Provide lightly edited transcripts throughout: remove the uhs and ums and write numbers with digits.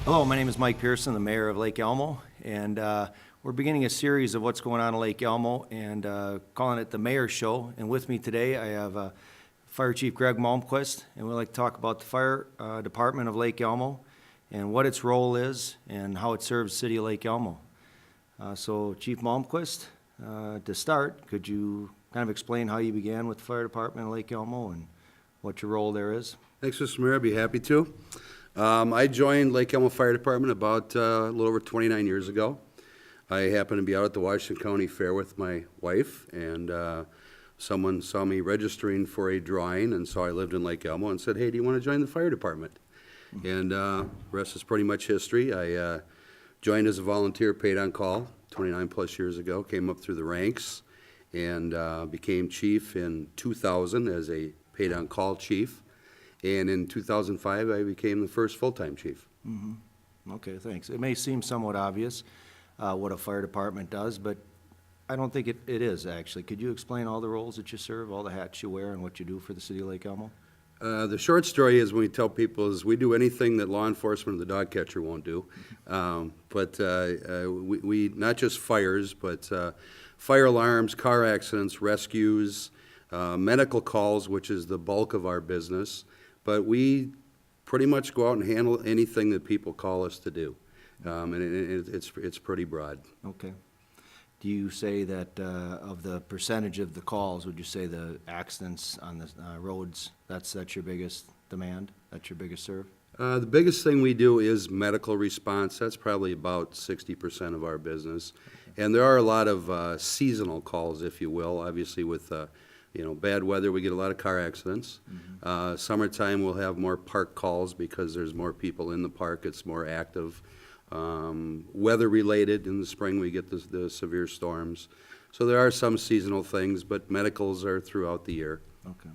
Hello, my name is Mike Pearson, the mayor of Lake Elmo, and we're beginning a series of what's going on in Lake Elmo and calling it the Mayor's Show. And with me today, I have Fire Chief Greg Malmquist, and we'd like to talk about the fire department of Lake Elmo and what its role is and how it serves the city of Lake Elmo. So Chief Malmquist, to start, could you kind of explain how you began with the fire department of Lake Elmo and what your role there is? Thanks, Mr. Mayor. I'd be happy to. I joined Lake Elmo Fire Department about a little over 29 years ago. I happened to be out at the Washington County Fair with my wife, and someone saw me registering for a drawing and saw I lived in Lake Elmo and said, "Hey, do you want to join the fire department?" And the rest is pretty much history. I joined as a volunteer paid on call 29 plus years ago, came up through the ranks, and became chief in 2000 as a paid on call chief. And in 2005, I became the first full-time chief. Mm-hmm. Okay, thanks. It may seem somewhat obvious what a fire department does, but I don't think it is, actually. Could you explain all the roles that you serve, all the hats you wear, and what you do for the city of Lake Elmo? The short story is, when we tell people, is we do anything that law enforcement or the dog catcher won't do. But we not just fires, but fire alarms, car accidents, rescues, medical calls, which is the bulk of our business. But we pretty much go out and handle anything that people call us to do, and it's pretty broad. Okay. Do you say that of the percentage of the calls, would you say the accidents on the roads, that's your biggest demand, that's your biggest serve? The biggest thing we do is medical response. That's probably about 60% of our business. Okay. And there are a lot of seasonal calls, if you will. Obviously, with bad weather, we get a lot of car accidents. Mm-hmm. Summertime, we'll have more park calls because there's more people in the park. It's more active. Weather-related, in the spring, we get the severe storms. So there are some seasonal things, but medicals are throughout the year. Okay.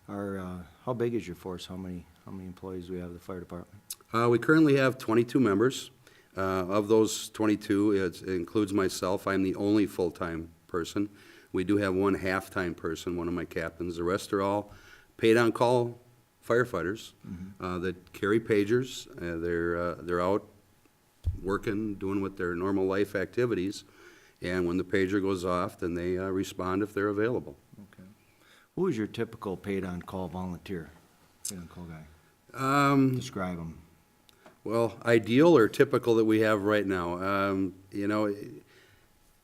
How big is your force? How many employees do we have at the fire department? We currently have 22 members. Of those 22, it includes myself. I'm the only full-time person. We do have one half-time person, one of my captains. The rest are all paid-on-call firefighters. Mm-hmm. That carry pagers. They're out working, doing what their normal life activities, and when the pager goes off, then they respond if they're available. Okay. Who is your typical paid-on-call volunteer, paid-on-call guy? Describe them. Well, ideal or typical that we have right now?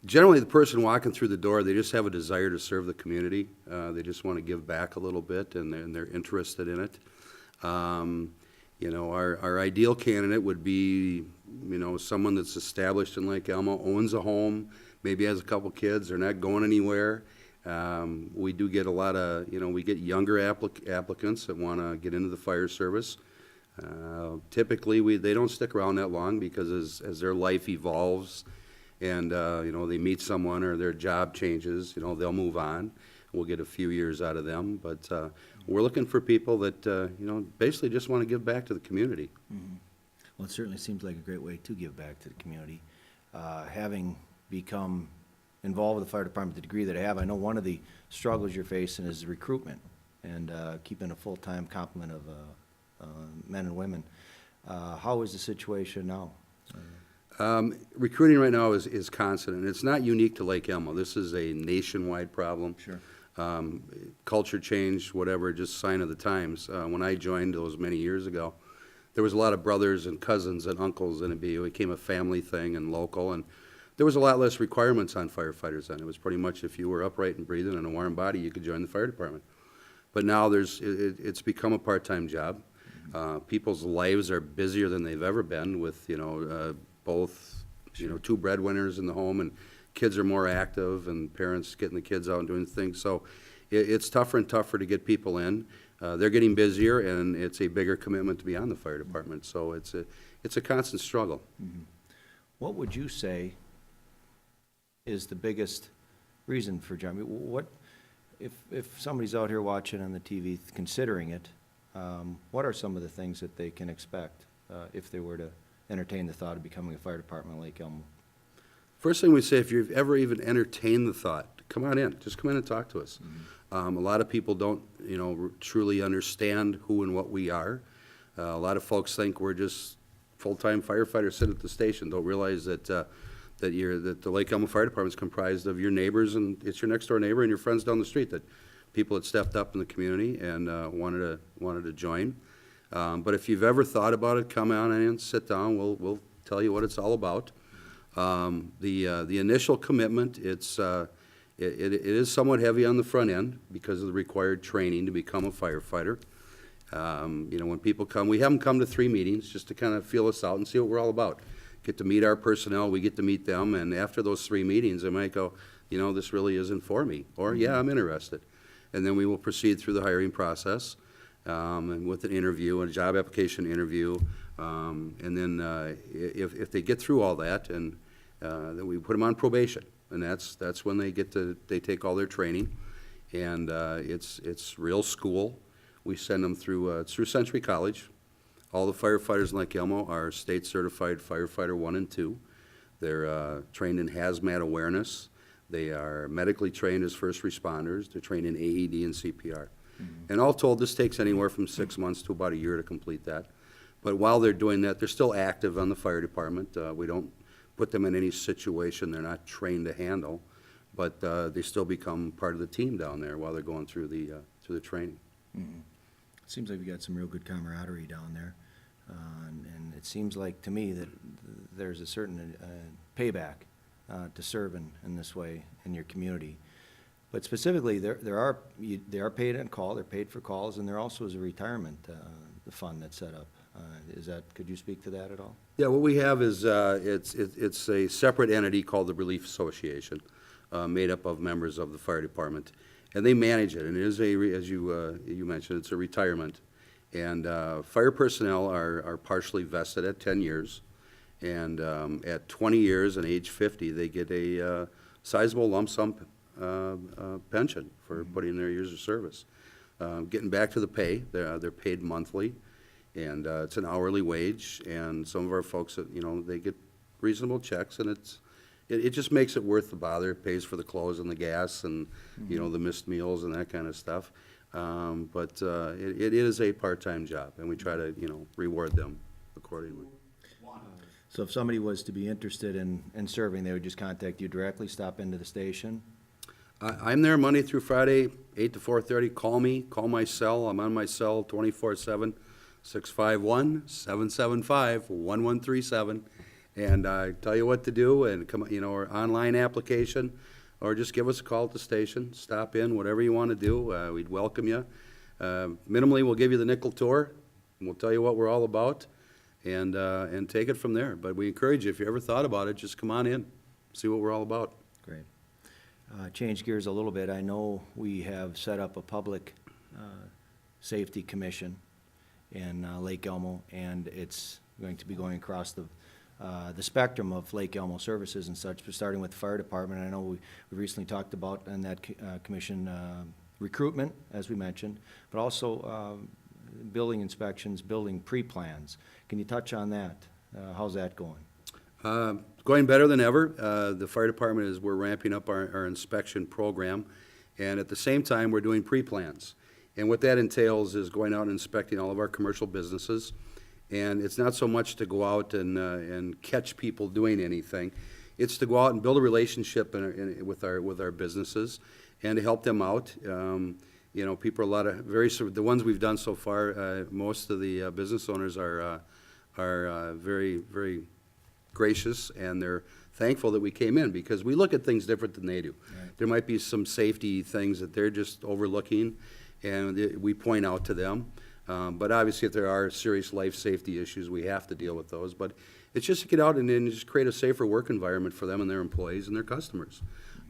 Generally, the person walking through the door, they just have a desire to serve the community. They just want to give back a little bit, and they're interested in it. Our ideal candidate would be, someone that's established in Lake Elmo, owns a home, maybe has a couple kids, they're not going anywhere. We do get a lot of, we get younger applicants that want to get into the fire service. Typically, they don't stick around that long because as their life evolves, and they meet someone or their job changes, they'll move on. We'll get a few years out of them, but we're looking for people that basically just want to give back to the community. Mm-hmm. Well, it certainly seems like a great way to give back to the community. Having become involved with the fire department to the degree that I have, I know one of the struggles you're facing is recruitment and keeping a full-time complement of men and women. How is the situation now? Recruiting right now is constant, and it's not unique to Lake Elmo. This is a nationwide problem. Sure. Culture change, whatever, just sign of the times. When I joined those many years ago, there was a lot of brothers and cousins and uncles, and it became a family thing and local, and there was a lot less requirements on firefighters then. It was pretty much if you were upright and breathing and a warm body, you could join the fire department. But now it's become a part-time job. People's lives are busier than they've ever been with, both, two breadwinners in the home, and kids are more active, and parents getting the kids out and doing things. So it's tougher and tougher to get people in. They're getting busier, and it's a bigger commitment to be on the fire department. So it's a constant struggle. Mm-hmm. What would you say is the biggest reason for joining? What, if somebody's out here watching on the TV considering it, what are some of the things that they can expect if they were to entertain the thought of becoming a fire department in Lake Elmo? First thing we say, if you've ever even entertained the thought, come on in. Just come in and talk to us. Mm-hmm. A lot of people don't, truly understand who and what we are. A lot of folks think we're just full-time firefighters sit at the station don't realize that that the Lake Elmo Fire Department is comprised of your neighbors, and it's your next door neighbor and your friends down the street, that people that stepped up in the community and wanted to join. But if you've ever thought about it, come on in, sit down. We'll tell you what it's all about. The initial commitment, it is somewhat heavy on the front end because of the required training to become a firefighter. When people come, we have them come to 3 meetings just to kind of feel us out and see what we're all about. Get to meet our personnel, we get to meet them, and after those 3 meetings, they might go, this really isn't for me, or yeah, I'm interested. And then we will proceed through the hiring process, and with an interview, a job application interview, and then if they get through all that, and then we put them on probation, and that's when they take all their training, and it's real school. We send them through Century College. All the firefighters in Lake Elmo are state certified firefighter 1 and 2. They're trained in hazmat awareness. They are medically trained as first responders. They're trained in AED and CPR. And all told, this takes anywhere from 6 months to about a year to complete that. But while they're doing that, they're still active on the fire department. We don't put them in any situation they're not trained to handle, but they still become part of the team down there while they're going through the training. Seems like we got some real good camaraderie down there. And it seems like to me that there's a certain payback to serve in this way in your community. But specifically, they are paid on call, they're paid for calls, and there also is a retirement the fund that's set up. Could you speak to that at all? Yeah, what we have is it's a separate entity called the Relief Association, made up of members of the fire department, and they manage it. And it is as you mentioned, it's a retirement. And fire personnel are partially vested at 10 years, and at 20 years and age 50, they get a sizable lump sum pension for putting in their years of service. Getting back to the pay, they're paid monthly, and it's an hourly wage. And some of our folks, they get reasonable checks, and it just makes it worth the bother. It pays for the clothes and the gas and the missed meals and that kind of stuff. But it is a part-time job, and we try to reward them accordingly. So if somebody was to be interested in serving, they would just contact you directly, stop into the station? I'm there Monday through Friday, 8 to 4:30. Call me. Call my cell. I'm on my cell 24/7, 651-775-1137. And I tell you what to do, and come, or online application, or just give us a call at the station. Stop in, whatever you want to do. We'd welcome you. Minimally, we'll give you the nickel tour, and we'll tell you what we're all about, and take it from there. But we encourage you, if you ever thought about it, just come on in, see what we're all about. Great. Change gears a little bit. I know we have set up a public safety commission in Lake Elmo, and it's going to be going across the spectrum of Lake Elmo services and such, but starting with the fire department. I know we recently talked about in that commission recruitment, as we mentioned, but also building inspections, building pre-plans. Can you touch on that? How's that going? Going better than ever. The fire department we're ramping up our inspection program, and at the same time we're doing pre-plans. And what that entails is going out and inspecting all of our commercial businesses. And it's not so much to go out and catch people doing anything. It's to go out and build a relationship with our businesses and to help them out. People are the ones we've done so far. Most of the business owners are very, very gracious, and they're thankful that we came in, because we look at things different than they do. Right. There might be some safety things that they're just overlooking, and we point out to them. But obviously, if there are serious life safety issues, we have to deal with those. But it's just to get out and then just create a safer work environment for them and their employees and their customers.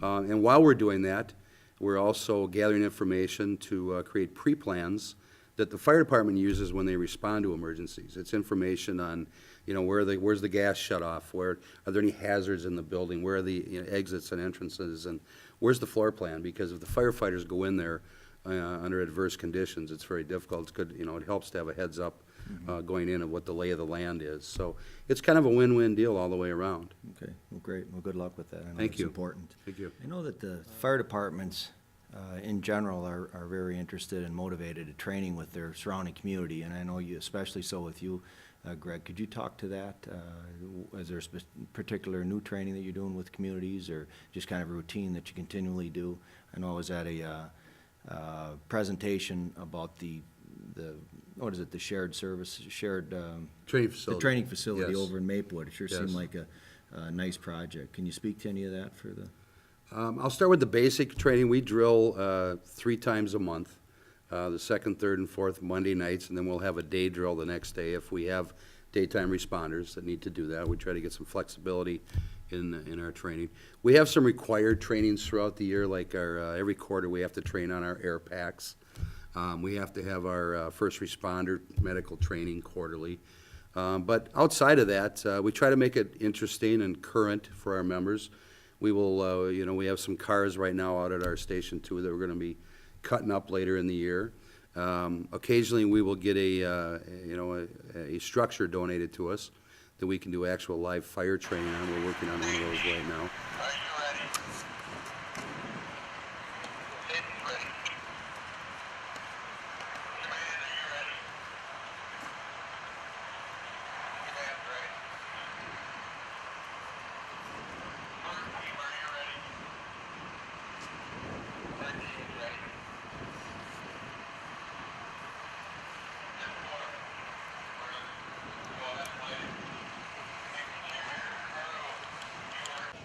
And while we're doing that, we're also gathering information to create pre-plans that the fire department uses when they respond to emergencies. It's information on, where's the gas shut off? Where are there any hazards in the building? Where are the exits and entrances? And where's the floor plan? Because if the firefighters go in there under adverse conditions, it's very difficult. It's good, it helps to have a heads up going in of what the lay of the land is. So it's kind of a win-win deal all the way around. Okay, well, great. Well, good luck with that. I know Thank it's you. important. Thank you. I know that the fire departments in general are very interested and motivated at training with their surrounding community, and I know you, especially so with you Greg, could you talk to that? Is there particular new training that you're doing with communities, or just kind of a routine that you continually do? I know I was at a presentation about the what is it, the shared service, Training facility. the training facility Yes. over in Maplewood. It sure Yes. seemed like a nice project. Can you speak to any of that for the? I'll start with the basic training. We drill 3 times a month, the second, third, and fourth Monday nights, and then we'll have a day drill the next day if we have daytime responders that need to do that. We try to get some flexibility in our training. We have some required trainings throughout the year, like our every quarter we have to train on our air packs. We have to have our first responder medical training quarterly. But outside of that, we try to make it interesting and current for our members. We will, we have some cars right now out at our station too that we're going to be cutting up later in the year. Occasionally, we will get a structure donated to us that we can do actual live fire training on. We're working on one of those right now. Are you ready? Safety's ready. Command, are you ready? Command, ready. Fire team, are you ready? Red team, ready. Step 4. We're gonna go ahead and light it. Exterior crew, you are.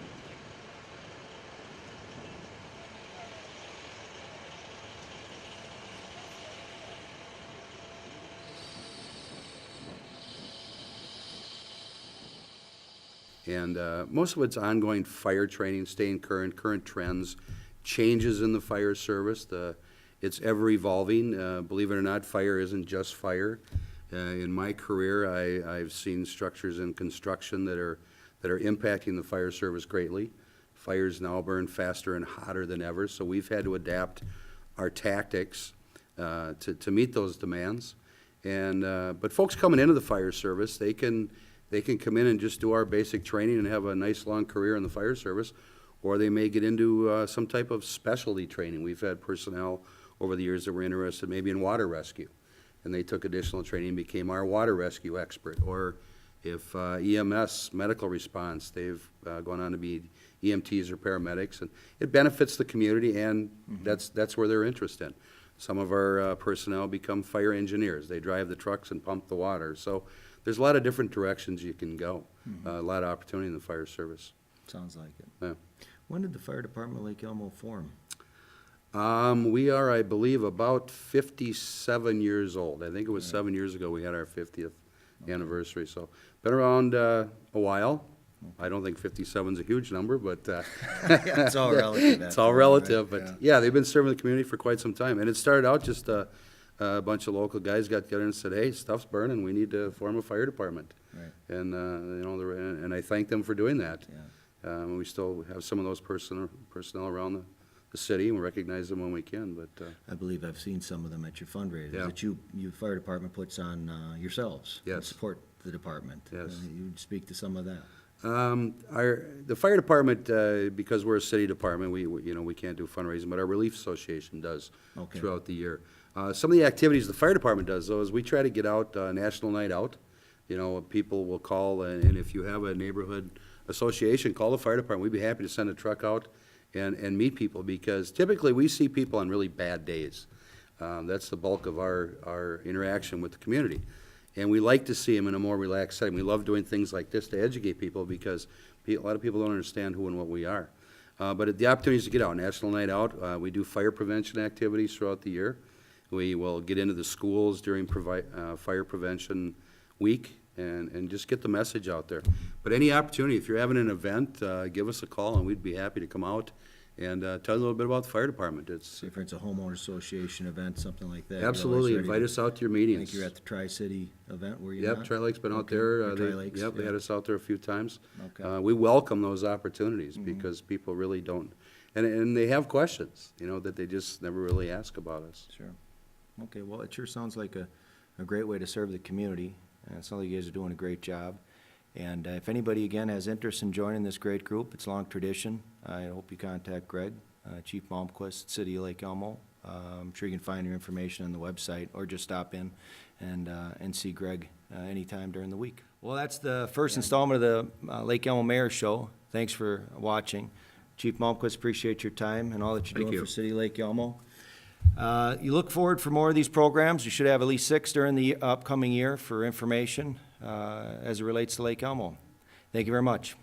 And most of it's ongoing fire training, staying current trends, changes in the fire service. It's ever evolving. Believe it or not, fire isn't just fire. In my career, I've seen structures in construction that are impacting the fire service greatly. Fires now burn faster and hotter than ever, so we've had to adapt our tactics to meet those demands. And but folks coming into the fire service, they can come in and just do our basic training and have a nice long career in the fire service, or they may get into some type of specialty training. We've had personnel over the years that were interested maybe in water rescue, and they took additional training and became our water rescue expert. Or if EMS, medical response, they've gone on to be EMTs or paramedics, and it benefits the community, and that's where they're interested in. Some of our personnel become fire engineers. They drive the trucks and pump the water. So there's a lot of different directions you can go. A lot of opportunity in the fire service. Sounds like it. Yeah. When did the fire department of Lake Elmo form? We are, I believe, about 57 years old. I think it was 7 years ago we had our 50th anniversary. So been around a while. I don't think 57 is a huge number, but It's all relative. it's all relative. But yeah, they've been serving the community for quite some time. And it started out just a bunch of local guys got together and said, "Hey, stuff's burning. We need to form a fire department." Right. And and I thank them for doing that. Yeah. We still have some of those personnel around the city, and we recognize them when we can. But I believe I've seen some of them at your fundraisers Yeah. that you fire department puts on yourselves. Yes. And support the department. Yes. You'd speak to some of that. The fire department, because we're a city department, we can't do fundraising, but our relief association does Okay. throughout the year. Some of the activities the fire department does, though, is we try to get out National Night Out. People will call, and if you have a neighborhood association, call the fire department. We'd be happy to send a truck out and meet people, because typically we see people on really bad days. That's the bulk of our interaction with the community. And we like to see them in a more relaxed setting. We love doing things like this to educate people, because a lot of people don't understand who and what we are. But the opportunities to get out, National Night Out, we do fire prevention activities throughout the year. We will get into the schools during Fire Prevention Week and just get the message out there. But any opportunity, if you're having an event, give us a call, and we'd be happy to come out and tell you a little bit about the fire department. Say for instance, a homeowner association event, something like that. You're Absolutely, always ready invite to- us out to your I meetings. think you're at the Tri-City event, were you Yep, not? Tri-Lake's been out Okay, there. or Tri-Lakes, Yep, they yeah. had us out there a few times. Okay. We welcome those opportunities, because people really don't, and they have questions, that they just never really ask about us. Sure. Okay, well, it sure sounds like a great way to serve the community. It sounds like you guys are doing a great job. And if anybody, again, has interest in joining this great group, it's a long tradition. I hope you contact Greg, Chief Malmquist, City of Lake Elmo. I'm sure you can find your information on the website, or just stop in and see Greg anytime during the week. Well, that's the first installment of the Lake Elmo Mayor Show. Thanks for watching. Chief Malmquist, appreciate your time and all that you're Thank doing you. for City of Lake Elmo. You look forward for more of these programs. You should have at least 6 during the upcoming year for information as it relates to Lake Elmo. Thank you very much.